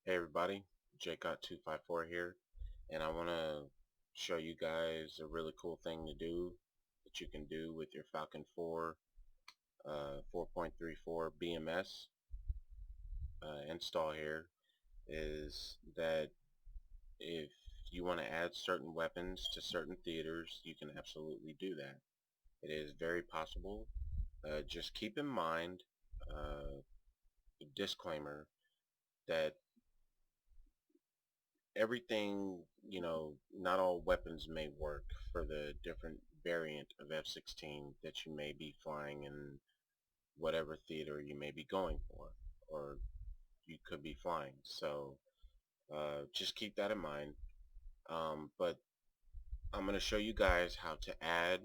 Hey everybody, JCOT254 here, and I want to show you guys a really cool thing to do that you can do with your Falcon 4 4.34 BMS install here. Is that if you want to add certain weapons to certain theaters, you can absolutely do that. It is very possible. Just keep in mind the disclaimer that everything, not all weapons may work for the different variant of F-16 that you may be flying in whatever theater you may be going for, or you could be flying. So just keep that in mind. But I'm going to show you guys how to add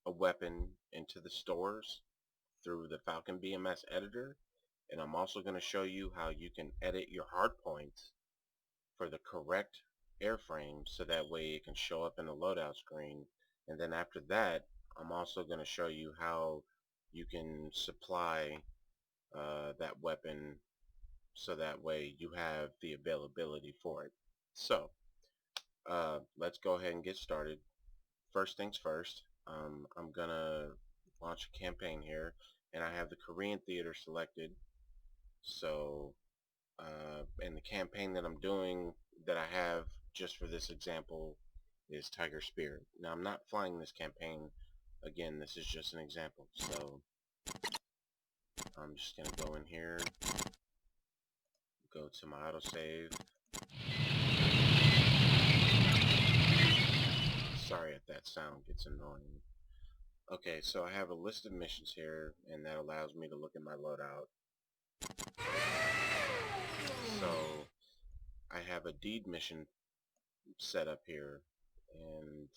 a weapon into the stores through the Falcon BMS editor, and I'm also going to show you how you can edit your hardpoints for the correct airframe so that way it can show up in the loadout screen. And then after that, I'm also going to show you how you can supply that weapon so that way you have the availability for it. So let's go ahead and get started. First things first, I'm gonna launch a campaign here, and I have the Korean theater selected. So and the campaign that I'm doing that I have just for this example is Tiger Spirit. Now I'm not flying this campaign. Again, this is just an example. So I'm just going to go in here, go to my autosave. Sorry if that sound gets annoying. Okay, so I have a list of missions here, and that allows me to look at my loadout. So I have a deed mission set up here, and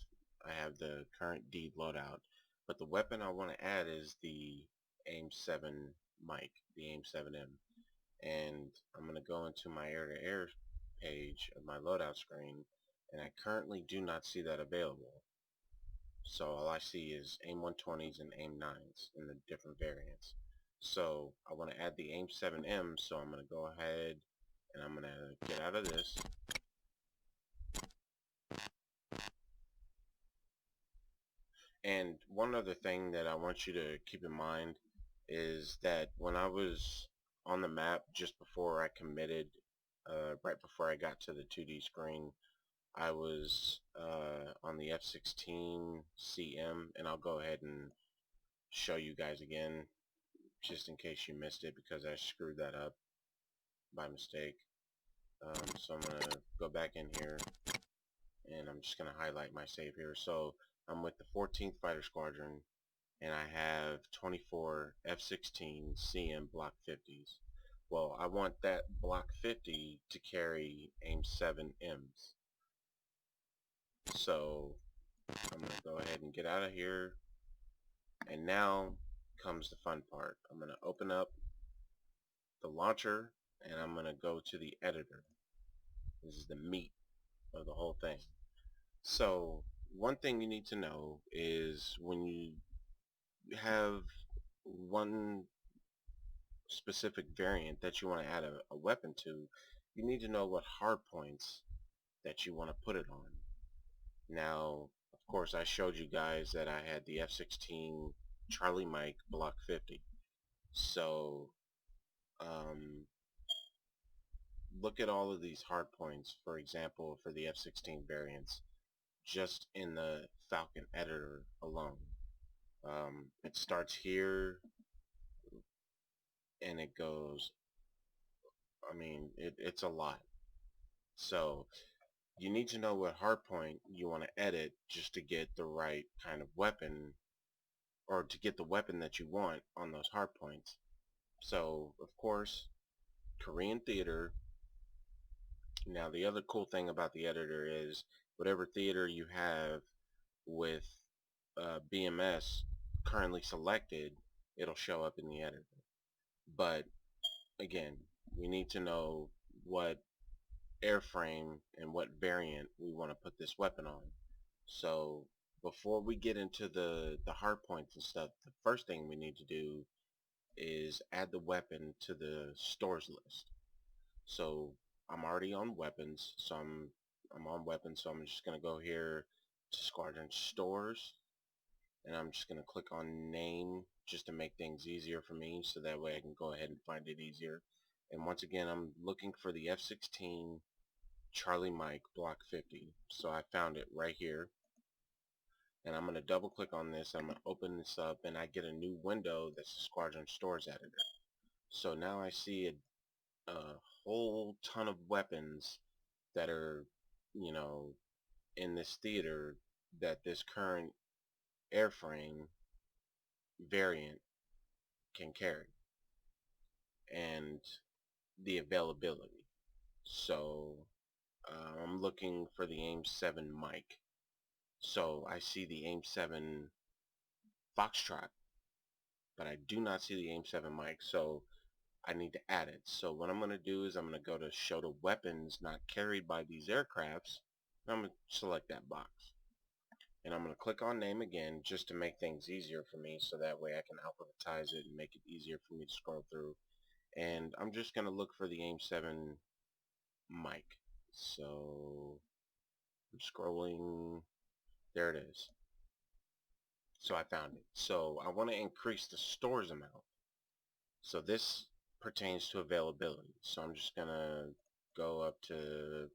I have the current deed loadout. But the weapon I want to add is the AIM-7 mic, the AIM-7M. And I'm going to go into my air-to-air page of my loadout screen, and I currently do not see that available. So all I see is AIM-120s and AIM-9s in the different variants. So I want to add the AIM-7M, so I'm going to go ahead and I'm going to get out of this. And one other thing that I want you to keep in mind is that when I was on the map just before I committed, right before I got to the 2D screen, I was on the F-16 CM, and I'll go ahead and show you guys again just in case you missed it because I screwed that up by mistake. So I'm going to go back in here, and I'm just going to highlight my save here. So I'm with the 14th Fighter Squadron, and I have 24 F-16 CM Block 50s. Well, I want that Block 50 to carry AIM-7Ms. So I'm going to go ahead and get out of here, and now comes the fun part. I'm going to open up the launcher, and I'm going to go to the editor. This is the meat of the whole thing. So one thing you need to know is when you have one specific variant that you want to add a weapon to, you need to know what hard points that you want to put it on. Now, of course, I showed you guys that I had the F-16 Charlie Mike Block 50. So, look at all of these hard points, for example, for the F-16 variants, just in the Falcon editor alone. It starts here, and it goes, I mean, it's a lot. So, you need to know what hardpoint you want to edit just to get the right kind of weapon, or to get the weapon that you want on those hardpoints. So, of course, Korean theater. Now, the other cool thing about the editor is whatever theater you have with BMS currently selected, it'll show up in the editor. But again, we need to know what airframe and what variant we want to put this weapon on. So before we get into the hard points and stuff, the first thing we need to do is add the weapon to the stores list. So I'm already on weapons, so I'm on weapons, so I'm just gonna go here to Squadron Stores, and I'm just gonna click on name just to make things easier for me, so that way I can go ahead and find it easier. And once again, I'm looking for the F-16 Charlie Mike Block 50. So I found it right here, and I'm gonna double click on this. I'm gonna open this up, and I get a new window that's the Squadron Stores editor. So now I see a whole ton of weapons that are, you know, in this theater that this current airframe variant can carry, and the availability. So I'm looking for the AIM 7 Mike. So I see the AIM 7 Foxtrot, but I do not see the AIM 7 Mike. So I need to add it. So what I'm going to do is I'm going to go to show the weapons not carried by these aircrafts. I'm going to select that box. And I'm going to click on name again just to make things easier for me, so that way I can alphabetize it and make it easier for me to scroll through. And I'm just going to look for the AIM 7 mic. So I'm scrolling. There it is. So I found it. So I want to increase the stores amount. So this pertains to availability. So I'm just going to go up to,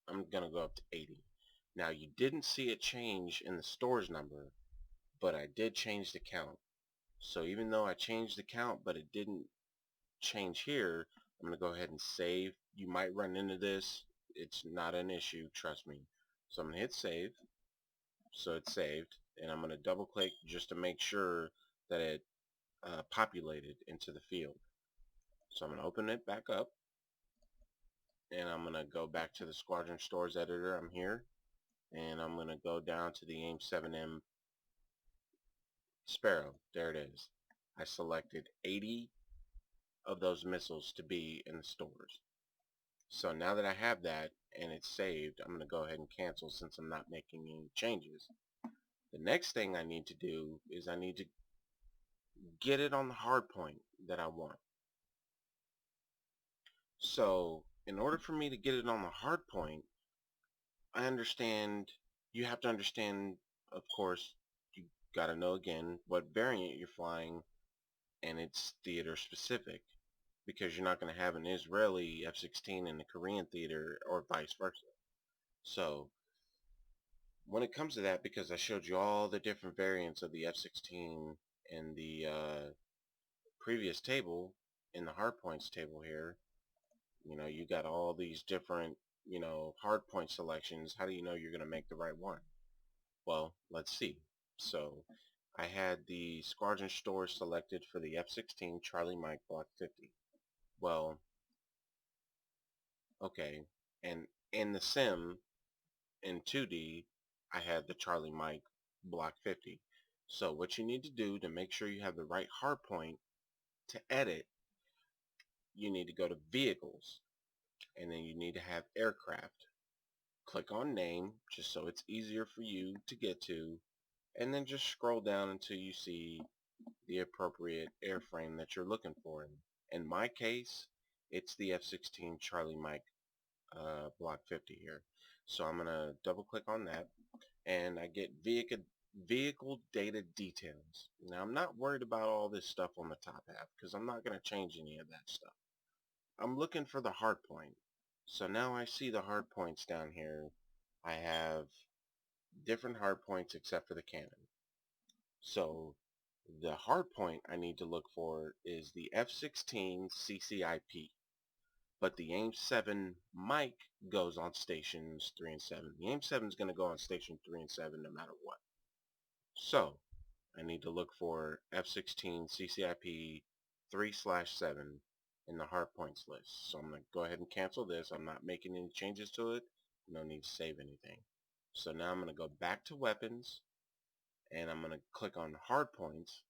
I'm going to go up to 80. Now you didn't see it change in the stores number, but I did change the count. So even though I changed the count, but it didn't change here, I'm going to go ahead and save. You might run into this. It's not an issue, trust me. So I'm going to hit save. So it's saved, and I'm going to double click just to make sure that it populated into the field. So I'm going to open it back up, and I'm going to go back to the Squadron Stores editor. I'm here, and I'm going to go down to the AIM 7M Sparrow. There it is. I selected 80 of those missiles to be in the stores. So now that I have that and it's saved, I'm going to go ahead and cancel since I'm not making any changes. The next thing I need to do is I need to get it on the hard point that I want. So in order for me to get it on the hard point, I understand you have to understand, of course, you got to know again what variant you're flying, and it's theater specific, because you're not going to have an Israeli F-16 in the Korean theater or vice versa. So when it comes to that, because I showed you all the different variants of the F-16 in the previous table, in the hardpoints table here, you got all these different, hardpoint selections. How do you know you're going to make the right one? Well, let's see. So I had the Squadron Store selected for the F-16 Charlie Mike Block 50. Well, okay, and in the sim, in 2D, I had the Charlie Mike Block 50. So what you need to do to make sure you have the right hardpoint to edit, you need to go to Vehicles, and then you need to have Aircraft. Click on Name, just so it's easier for you to get to, and then just scroll down until you see the appropriate airframe that you're looking for. In my case, it's the F-16 Charlie Mike Block 50 here. So I'm going to double click on that, and I get vehicle data details. Now I'm not worried about all this stuff on the top half, because I'm not going to change any of that stuff. I'm looking for the hard point. So now I see the hard points down here. I have different hard points except for the cannon. So the hard point I need to look for is the F-16 CCIP. But the AIM 7 Mike goes on stations 3 and 7. The AIM 7 is going to go on station 3 and 7 no matter what. So I need to look for F-16 CCIP 3/7 in the hard points list. So I'm going to go ahead and cancel this. I'm not making any changes to it. No need to save anything. So now I'm going to go back to weapons, and I'm going to click on hard points,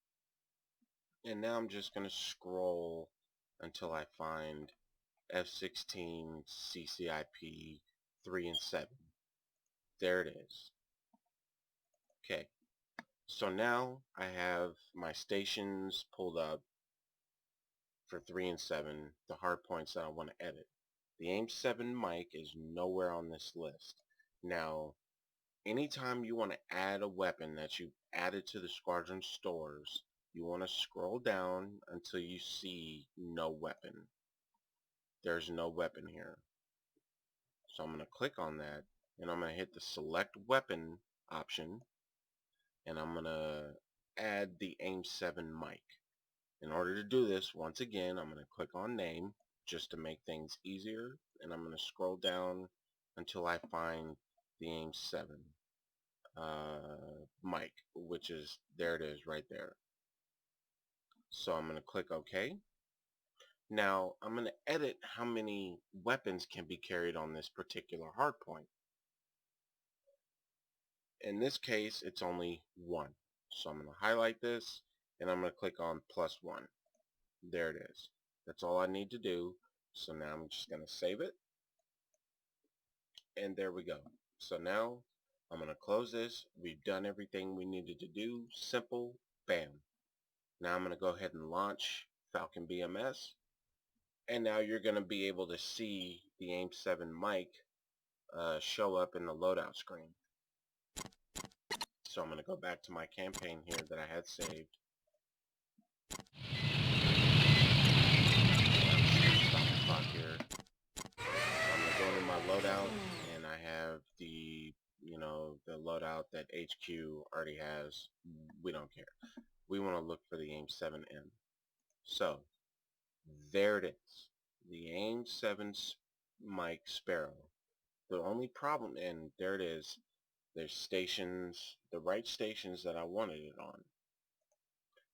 and now I'm just going to scroll until I find F-16 CCIP 3 and 7. There it is. Okay, so now I have my stations pulled up for 3 and 7, the hard points that I want to edit. The AIM-7 mic is nowhere on this list. Now, anytime you want to add a weapon that you've added to the squadron stores, you want to scroll down until you see no weapon. There's no weapon here. So I'm going to click on that, and I'm going to hit the select weapon option, and I'm going to add the AIM-7 mic. In order to do this, once again, I'm going to click on name just to make things easier, and I'm going to scroll down until I find the AIM-7 mic, which is, there it is right there. So I'm going to click OK. Now I'm going to edit how many weapons can be carried on this particular hardpoint. In this case, it's only one. So I'm going to highlight this, and I'm going to click on +1. There it is. That's all I need to do. So now I'm just going to save it. And there we go. So now I'm going to close this. We've done everything we needed to do. Simple. Bam. Now I'm going to go ahead and launch Falcon BMS. And now you're going to be able to see the AIM-7 mic show up in the loadout screen. So I'm going to go back to my campaign here that I had saved. Stop the clock here. So I'm going to go into my loadout, and I have the, the loadout that HQ already has. We don't care. We want to look for the AIM-7M. So there it is. The AIM-7 mic Sparrow. The only problem, and there it is, there's stations, the right stations that I wanted it on.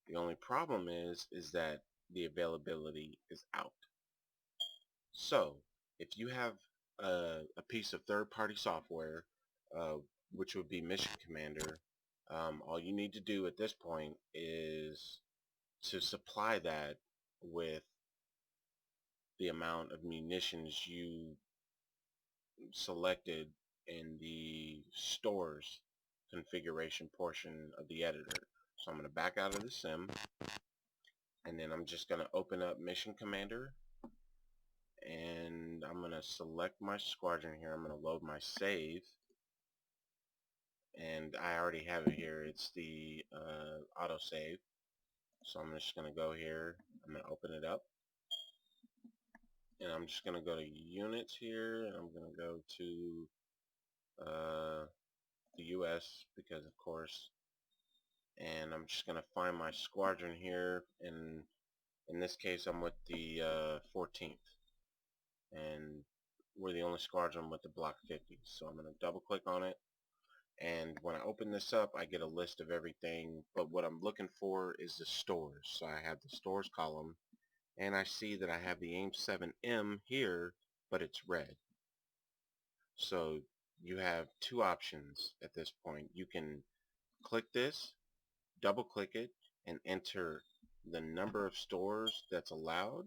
The only problem is that the availability is out. So if you have a piece of third-party software, which would be Mission Commander, all you need to do at this point is to supply that with the amount of munitions you selected in the stores configuration portion of the editor. So I'm going to back out of the sim, and then I'm just going to open up Mission Commander, and I'm going to select my squadron here. I'm going to load my save, and I already have it here. It's the autosave. So I'm just going to go here. I'm going to open it up, and I'm just going to go to units here, and I'm going to go to the US, because of course, and I'm just going to find my squadron here, and in this case I'm with the 14th, and we're the only squadron with the block 50. So I'm going to double click on it, and when I open this up I get a list of everything, but what I'm looking for is the stores. So I have the stores column, and I see that I have the AIM-7M here, but it's red. So you have two options at this point. You can click this, double click it, and enter the number of stores that's allowed,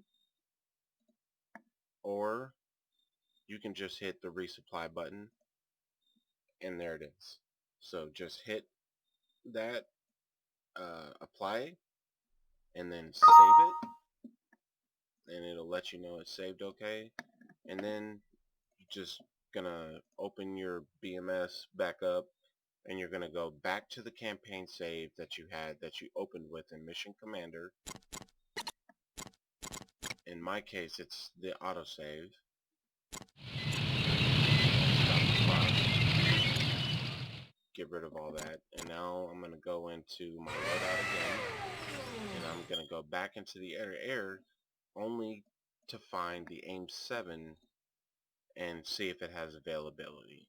or you can just hit the resupply button, and there it is. So just hit that, apply, and then save it, and it'll let you know it's saved okay. And then you're just gonna open your BMS back up, and you're gonna go back to the campaign save that you had, that you opened with in Mission Commander. In my case, it's the autosave. Stop the clock. Get rid of all that. And now I'm going to go into my loadout again. And I'm going to go back into the air only to find the AIM-7 and see if it has availability.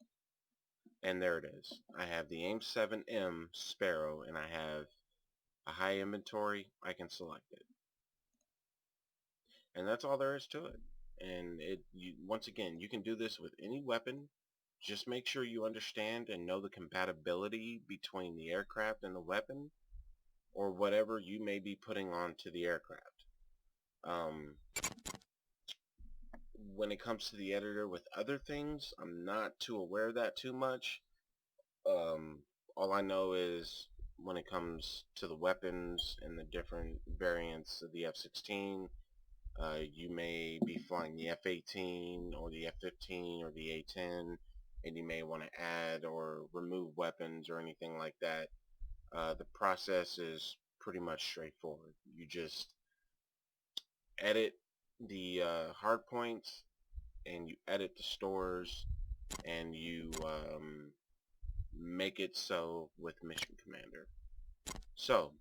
And there it is. I have the AIM-7M Sparrow, and I have a high inventory. I can select it. And that's all there is to it. And once again, you can do this with any weapon. Just make sure you understand and know the compatibility between the aircraft and the weapon, or whatever you may be putting onto the aircraft. When it comes to the editor with other things, I'm not too aware of that too much. All I know is when it comes to the weapons and the different variants of the F-16, You may be flying the F-18 or the F-15 or the A-10, and you may want to add or remove weapons or anything like that. The process is pretty much straightforward. You just edit the hard points, and you edit the stores, and you make it so with Mission Commander. So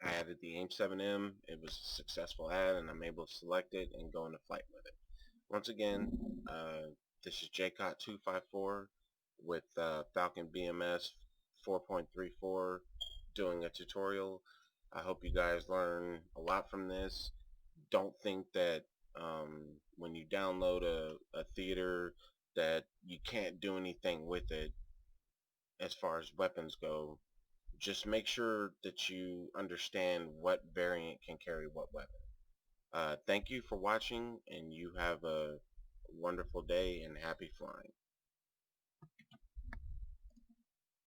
I added the AIM-7M. It was a successful add, and I'm able to select it and go into flight with it. Once again, this is JCOT254 with Falcon BMS 4.34 doing a tutorial. I hope you guys learn a lot from this. Don't think that when you download a theater that you can't do anything with it as far as weapons go. Just make sure that you understand what variant can carry what weapon. Thank you for watching, and you have a wonderful day and happy flying.